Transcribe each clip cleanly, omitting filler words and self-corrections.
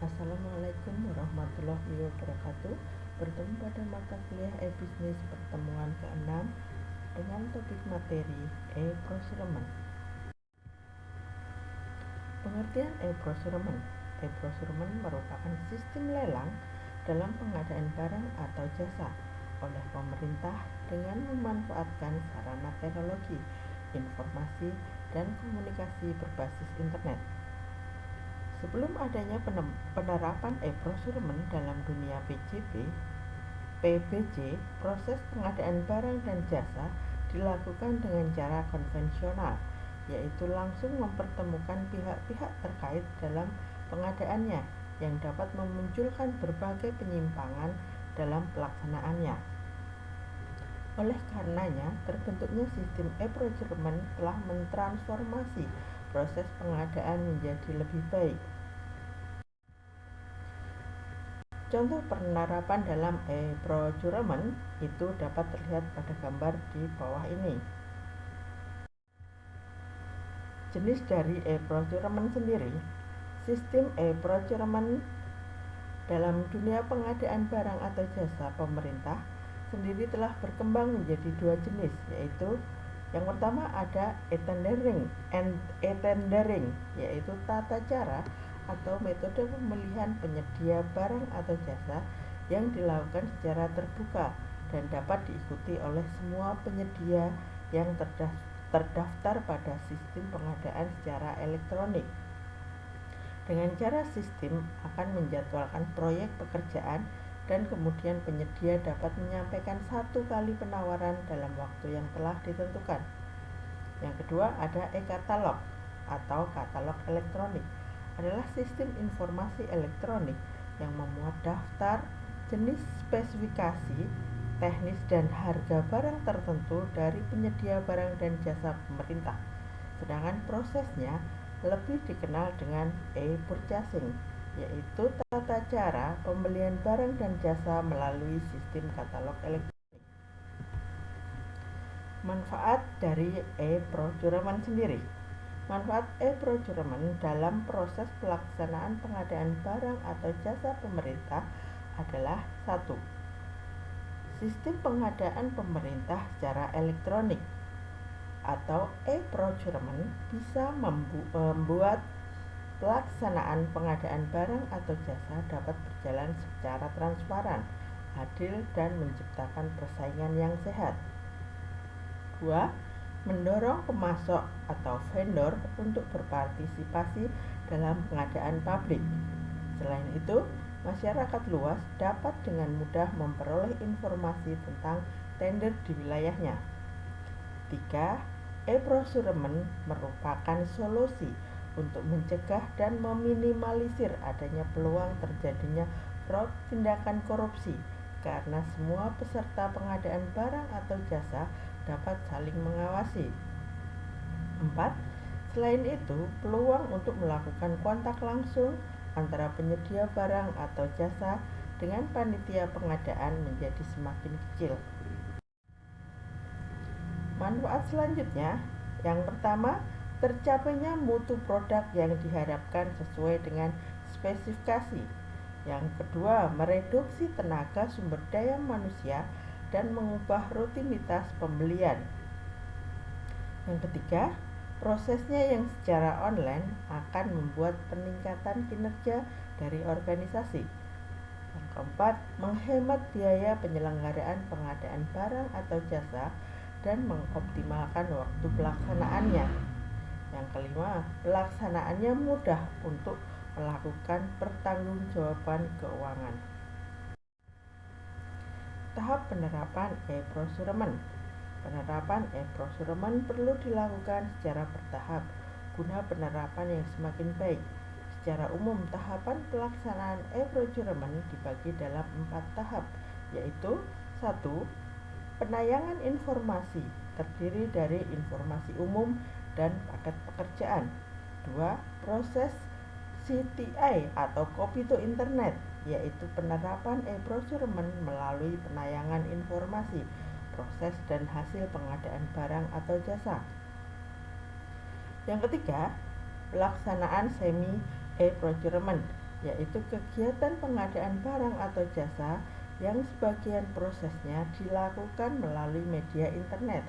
Assalamualaikum warahmatullahi wabarakatuh. Bertemu pada mata kuliah e-bisnis pertemuan ke-6 dengan topik materi e-procurement. Pengertian e-procurement. E-procurement merupakan sistem lelang dalam pengadaan barang atau jasa oleh pemerintah dengan memanfaatkan sarana teknologi, informasi, dan komunikasi berbasis internet. Sebelum adanya penerapan e-procurement dalam dunia PBJ, proses pengadaan barang dan jasa dilakukan dengan cara konvensional, yaitu langsung mempertemukan pihak-pihak terkait dalam pengadaannya yang dapat memunculkan berbagai penyimpangan dalam pelaksanaannya. Oleh karenanya, terbentuknya sistem e-procurement telah mentransformasi proses pengadaan menjadi lebih baik. Contoh penerapan dalam e-procurement itu dapat terlihat pada gambar di bawah ini. Jenis dari e-procurement sendiri. Sistem e-procurement dalam dunia pengadaan barang atau jasa pemerintah sendiri telah berkembang menjadi dua jenis, yaitu yang pertama ada e-tendering, yaitu tata cara atau metode pemilihan penyedia barang atau jasa yang dilakukan secara terbuka dan dapat diikuti oleh semua penyedia yang terdaftar pada sistem pengadaan secara elektronik. Dengan cara sistem akan menjadwalkan proyek pekerjaan dan kemudian penyedia dapat menyampaikan satu kali penawaran dalam waktu yang telah ditentukan. Yang kedua ada e-katalog atau katalog elektronik. Adalah sistem informasi elektronik yang memuat daftar, jenis, spesifikasi, teknis, dan harga barang tertentu dari penyedia barang dan jasa pemerintah. Sedangkan prosesnya lebih dikenal dengan e-purchasing, yaitu tata cara pembelian barang dan jasa melalui sistem katalog elektronik. Manfaat dari e-procurement sendiri. Manfaat e-procurement dalam proses pelaksanaan pengadaan barang atau jasa pemerintah adalah 1. Sistem pengadaan pemerintah secara elektronik atau e-procurement bisa membuat pelaksanaan pengadaan barang atau jasa dapat berjalan secara transparan, adil, dan menciptakan persaingan yang sehat. 2. Mendorong pemasok atau vendor untuk berpartisipasi dalam pengadaan publik. Selain itu, masyarakat luas dapat dengan mudah memperoleh informasi tentang tender di wilayahnya. 3. E-procurement merupakan solusi untuk mencegah dan meminimalisir adanya peluang terjadinya fraud tindakan korupsi karena semua peserta pengadaan barang atau jasa dapat saling mengawasi. 4. Selain itu, peluang untuk melakukan kontak langsung antara penyedia barang atau jasa dengan panitia pengadaan menjadi semakin kecil. Manfaat selanjutnya, yang pertama, tercapainya mutu produk yang diharapkan sesuai dengan spesifikasi. Yang kedua, mereduksi tenaga sumber daya manusia dan mengubah rutinitas pembelian. Yang ketiga, prosesnya yang secara online akan membuat peningkatan kinerja dari organisasi. Yang keempat, menghemat biaya penyelenggaraan pengadaan barang atau jasa dan mengoptimalkan waktu pelaksanaannya. Yang kelima, pelaksanaannya mudah untuk melakukan pertanggungjawaban keuangan. Tahap penerapan e-procurement. Penerapan e-procurement perlu dilakukan secara bertahap guna penerapan yang semakin baik. Secara umum, tahapan pelaksanaan e-procurement dibagi dalam 4 tahap, yaitu 1. Penayangan informasi terdiri dari informasi umum dan paket pekerjaan. 2. Proses CTI atau copy to internet, yaitu penerapan e-procurement melalui penayangan informasi, proses dan hasil pengadaan barang atau jasa. Yang ketiga, pelaksanaan semi e-procurement yaitu kegiatan pengadaan barang atau jasa yang sebagian prosesnya dilakukan melalui media internet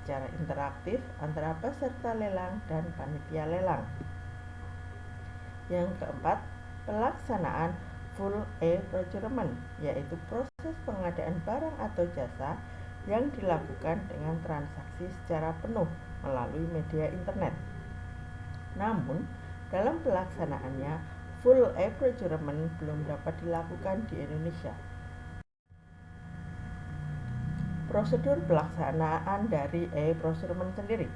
secara interaktif antara peserta lelang dan panitia lelang. Yang keempat, pelaksanaan full e-procurement, yaitu proses pengadaan barang atau jasa yang dilakukan dengan transaksi secara penuh melalui media internet. Namun, dalam pelaksanaannya, full e-procurement belum dapat dilakukan di Indonesia. Prosedur pelaksanaan dari e-procurement sendiri.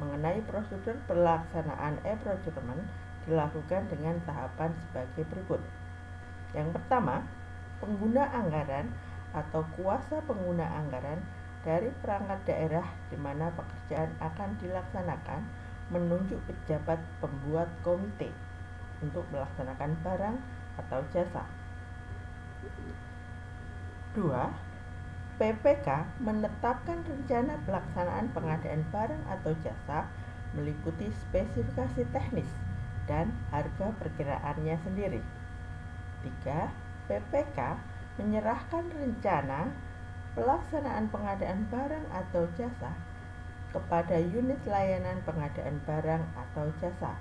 Mengenai prosedur pelaksanaan e-procurement dilakukan dengan tahapan sebagai berikut. Yang pertama, pengguna anggaran atau kuasa pengguna anggaran dari perangkat daerah di mana pekerjaan akan dilaksanakan menunjuk pejabat pembuat komite untuk melaksanakan barang atau jasa. 2. PPK menetapkan rencana pelaksanaan pengadaan barang atau jasa meliputi spesifikasi teknis dan harga perkiraannya sendiri. 3. PPK menyerahkan rencana pelaksanaan pengadaan barang atau jasa kepada unit layanan pengadaan barang atau jasa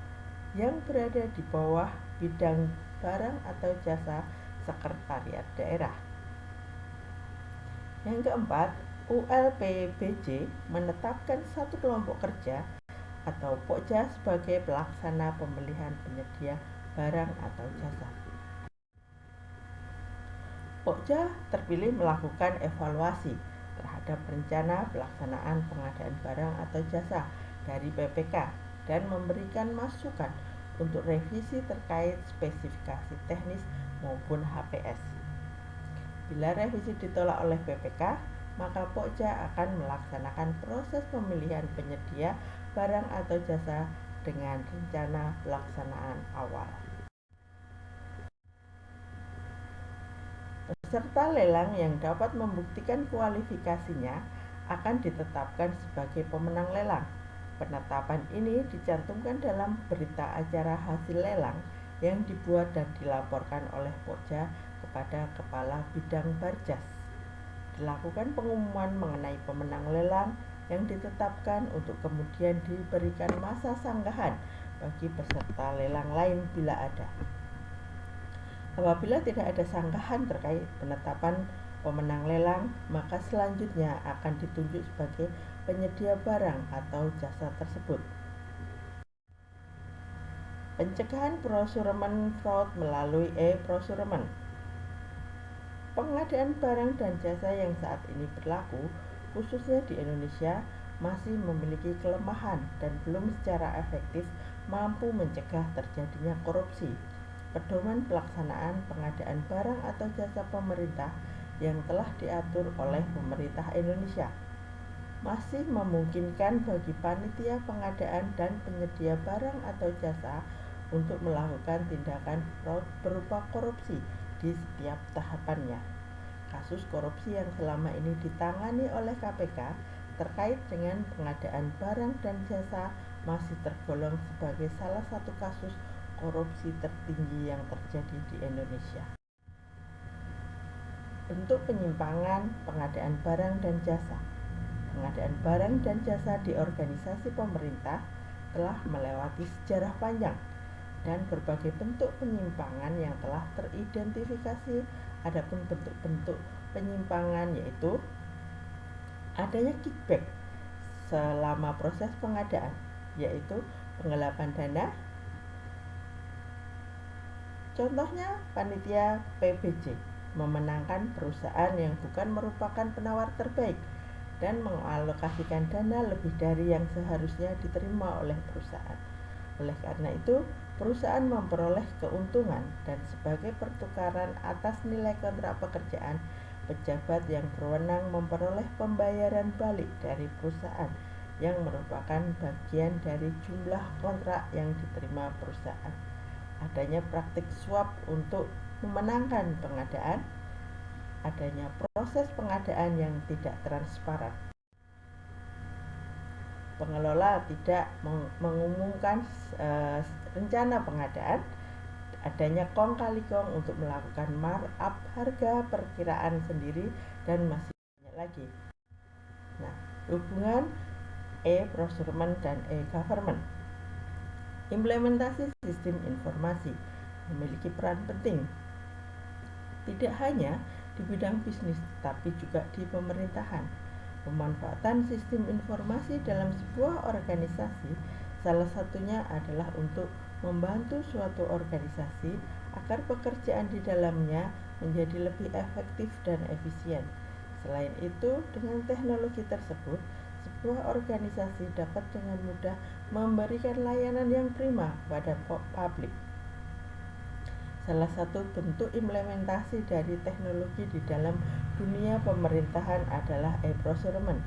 yang berada di bawah bidang barang atau jasa sekretariat daerah. Yang keempat, ULPBJ menetapkan satu kelompok kerja atau Pokja sebagai pelaksana pemilihan penyedia barang atau jasa. Pokja terpilih melakukan evaluasi terhadap rencana pelaksanaan pengadaan barang atau jasa dari PPK dan memberikan masukan untuk revisi terkait spesifikasi teknis maupun HPS. Bila revisi ditolak oleh PPK, maka Pokja akan melaksanakan proses pemilihan penyedia barang atau jasa dengan rencana pelaksanaan awal. Peserta lelang yang dapat membuktikan kualifikasinya akan ditetapkan sebagai pemenang lelang. Penetapan ini dicantumkan dalam berita acara hasil lelang yang dibuat dan dilaporkan oleh Pokja kepada Kepala Bidang Barjas. Dilakukan pengumuman mengenai pemenang lelang yang ditetapkan untuk kemudian diberikan masa sanggahan bagi peserta lelang lain bila ada. Apabila tidak ada sanggahan terkait penetapan pemenang lelang, maka selanjutnya akan ditunjuk sebagai penyedia barang atau jasa tersebut. Pencegahan procurement fraud melalui e-procurement. Pengadaan barang dan jasa yang saat ini berlaku, khususnya di Indonesia, masih memiliki kelemahan dan belum secara efektif mampu mencegah terjadinya korupsi. Pedoman pelaksanaan pengadaan barang atau jasa pemerintah yang telah diatur oleh pemerintah Indonesia masih memungkinkan bagi panitia pengadaan dan penyedia barang atau jasa untuk melakukan tindakan fraud berupa korupsi di setiap tahapannya. Kasus korupsi yang selama ini ditangani oleh KPK terkait dengan pengadaan barang dan jasa masih tergolong sebagai salah satu kasus korupsi tertinggi yang terjadi di Indonesia. Bentuk penyimpangan pengadaan barang dan jasa. Pengadaan barang dan jasa di organisasi pemerintah telah melewati sejarah panjang dan berbagai bentuk penyimpangan yang telah teridentifikasi. Adapun bentuk-bentuk penyimpangan yaitu adanya kickback selama proses pengadaan, yaitu penggelapan dana. Contohnya, panitia PBJ memenangkan perusahaan yang bukan merupakan penawar terbaik dan mengalokasikan dana lebih dari yang seharusnya diterima oleh perusahaan. Oleh karena itu, perusahaan memperoleh keuntungan dan sebagai pertukaran atas nilai kontrak pekerjaan, pejabat yang berwenang memperoleh pembayaran balik dari perusahaan yang merupakan bagian dari jumlah kontrak yang diterima perusahaan. Adanya praktik suap untuk memenangkan pengadaan, adanya proses pengadaan yang tidak transparan. Pengelola tidak mengumumkan rencana pengadaan, adanya kong kali kong untuk melakukan markup harga perkiraan sendiri, dan masih banyak lagi. Nah, hubungan e-procurement dan e-government. Implementasi sistem informasi memiliki peran penting, tidak hanya di bidang bisnis, tapi juga di pemerintahan. Pemanfaatan sistem informasi dalam sebuah organisasi salah satunya adalah untuk membantu suatu organisasi agar pekerjaan di dalamnya menjadi lebih efektif dan efisien. Selain itu, dengan teknologi tersebut, sebuah organisasi dapat dengan mudah memberikan layanan yang prima kepada publik. Salah satu bentuk implementasi dari teknologi di dalam dunia pemerintahan adalah e-procurement.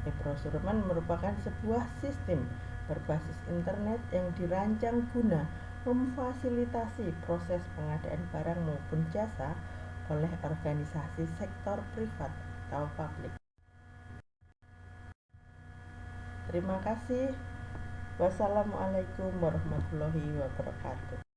E-procurement merupakan sebuah sistem berbasis internet yang dirancang guna memfasilitasi proses pengadaan barang maupun jasa oleh organisasi sektor privat atau publik. Terima kasih. Wassalamualaikum warahmatullahi wabarakatuh.